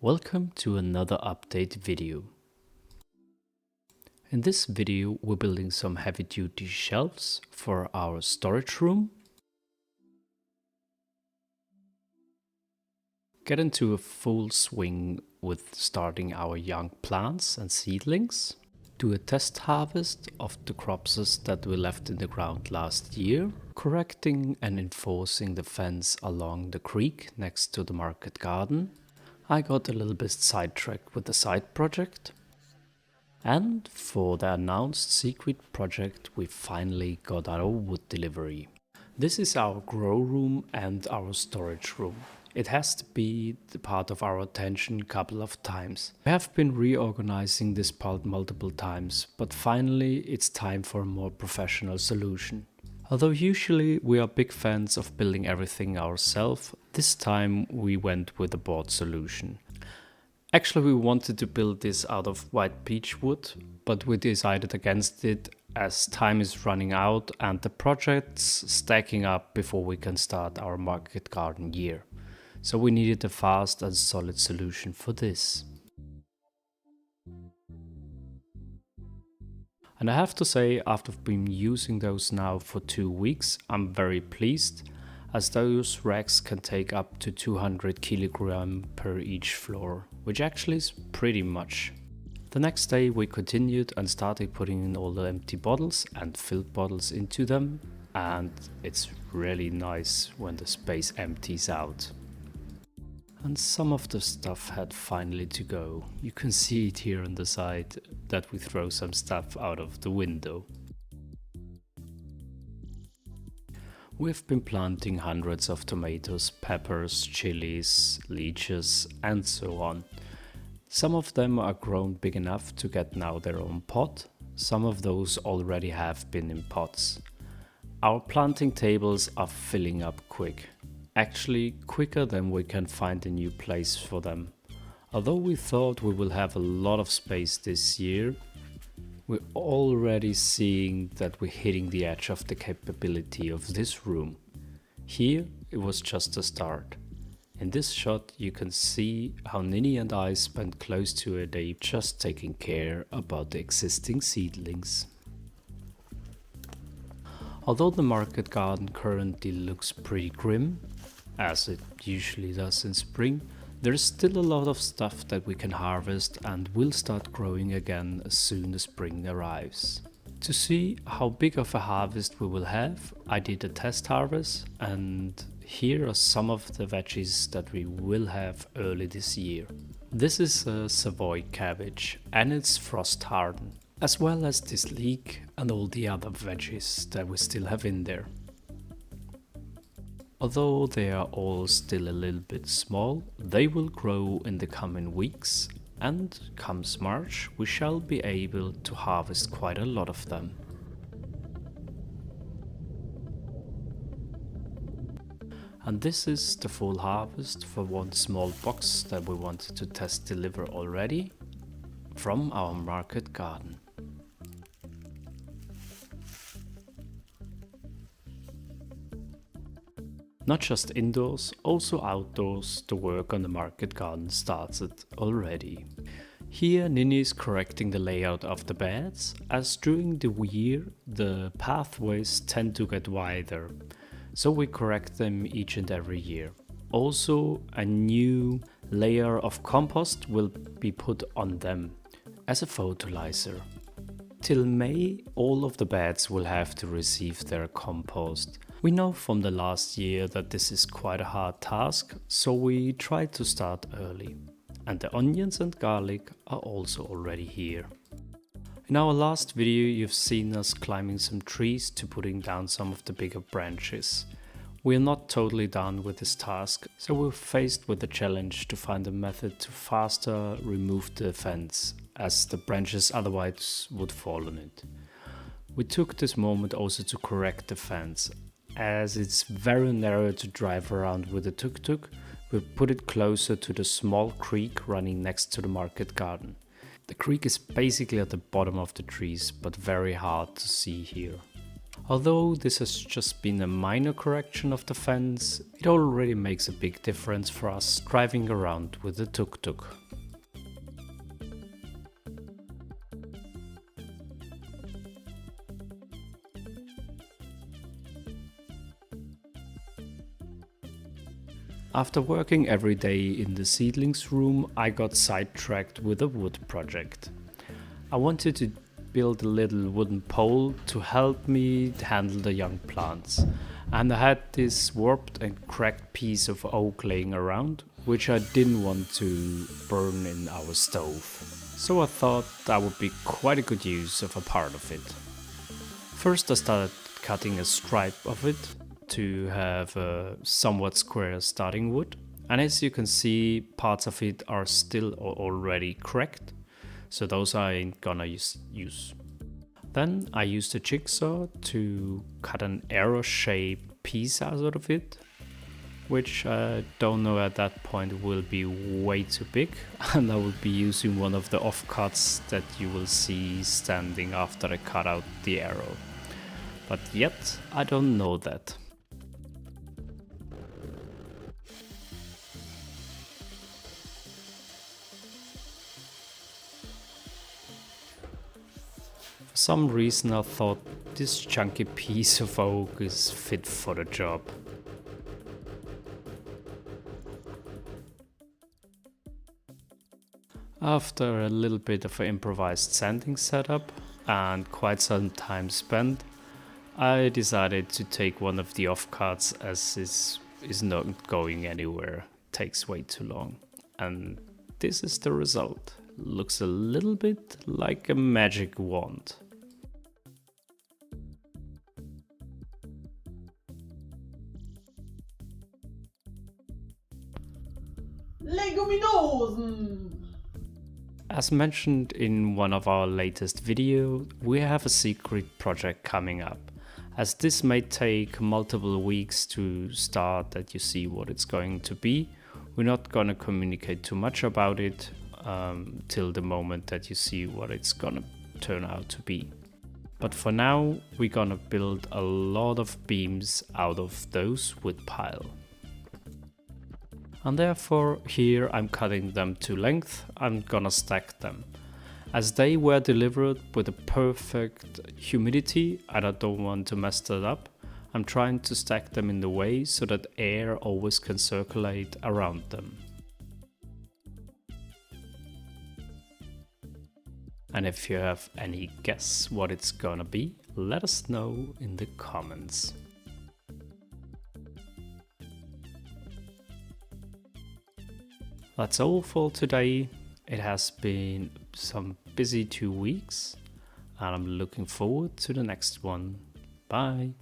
Welcome to another update video. In this video we're building some heavy duty shelves for our storage room. Get into a full swing with starting our young plants and seedlings. Do a test harvest of the crops that we left in the ground last year. Correcting and enforcing the fence along the creek next to the market garden. I got a little bit sidetracked with the side project. And for the announced secret project, we finally got our wood delivery. This is our grow room and our storage room. It has to be the part of our attention a couple of times. We have been reorganizing this part multiple times, but finally it's time for a more professional solution. Although usually we are big fans of building everything ourselves, this time we went with a board solution. Actually we wanted to build this out of white beech wood, but we decided against it as time is running out and the project's stacking up before we can start our market garden year. So we needed a fast and solid solution for this. And I have to say, after I've been using those now for 2 weeks, I'm very pleased, as those racks can take up to 200 kg per each floor, which actually is pretty much. The next day we continued and started putting in all the empty bottles and filled bottles into them, and it's really nice when the space empties out. And some of the stuff had finally to go. You can see it here on the side that we throw some stuff out of the window. We've been planting hundreds of tomatoes, peppers, chilies, leeches and so on. Some of them are grown big enough to get now their own pot. Some of those already have been in pots. Our planting tables are filling up quick. Actually quicker than we can find a new place for them. Although we thought we will have a lot of space this year, we're already seeing that we're hitting the edge of the capability of this room. Here it was just a start. In this shot you can see how Nini and I spent close to a day just taking care about the existing seedlings. Although the market garden currently looks pretty grim, as it usually does in spring, there is still a lot of stuff that we can harvest and will start growing again as soon as spring arrives. To see how big of a harvest we will have, I did a test harvest, and here are some of the veggies that we will have early this year. This is a Savoy cabbage and it's frost hardened, as well as this leek and all the other veggies that we still have in there. Although they are all still a little bit small, they will grow in the coming weeks, and comes March we shall be able to harvest quite a lot of them. And this is the full harvest for one small box that we wanted to test deliver already from our market garden. Not just indoors, also outdoors, the work on the market garden started already. Here Nini is correcting the layout of the beds, as during the year the pathways tend to get wider, so we correct them each and every year. Also a new layer of compost will be put on them as a fertilizer. Till May all of the beds will have to receive their compost. We know from the last year that this is quite a hard task, so we try to start early. And the onions and garlic are also already here. In our last video you've seen us climbing some trees to putting down some of the bigger branches. We are not totally done with this task, so we're faced with the challenge to find a method to faster remove the fence, as the branches otherwise would fall on it. We took this moment also to correct the fence. As it's very narrow to drive around with a tuk-tuk, we put it closer to the small creek running next to the market garden. The creek is basically at the bottom of the trees, but very hard to see here. Although this has just been a minor correction of the fence, it already makes a big difference for us driving around with the tuk-tuk. After working every day in the seedlings room, I got sidetracked with a wood project. I wanted to build a little wooden pole to help me handle the young plants, and I had this warped and cracked piece of oak laying around, which I didn't want to burn in our stove. So I thought that would be quite a good use of a part of it. First I started cutting a stripe of it to have a somewhat square starting wood, and as you can see, parts of it are still already cracked, so those I ain't gonna use. Then I used a jigsaw to cut an arrow-shaped piece out of it, which I don't know at that point will be way too big, and I will be using one of the offcuts that you will see standing after I cut out the arrow. But yet, I don't know that. For some reason I thought this chunky piece of oak is fit for the job. After a little bit of an improvised sanding setup and quite some time spent, I decided to take one of the offcuts as this is not going anywhere, it takes way too long. And this is the result. Looks a little bit like a magic wand. Leguminosen! As mentioned in one of our latest videos, we have a secret project coming up. As this may take multiple weeks to start that you see what it's going to be, we're not gonna communicate too much about it till the moment that you see what it's gonna turn out to be. But for now, we're gonna build a lot of beams out of those wood pile. And therefore here I'm cutting them to length. I'm gonna stack them. As they were delivered with a perfect humidity and I don't want to mess that up, I'm trying to stack them in the way so that air always can circulate around them. And if you have any guess what it's gonna be, let us know in the comments. That's all for today. It has been some busy 2 weeks and I'm looking forward to the next one. Bye.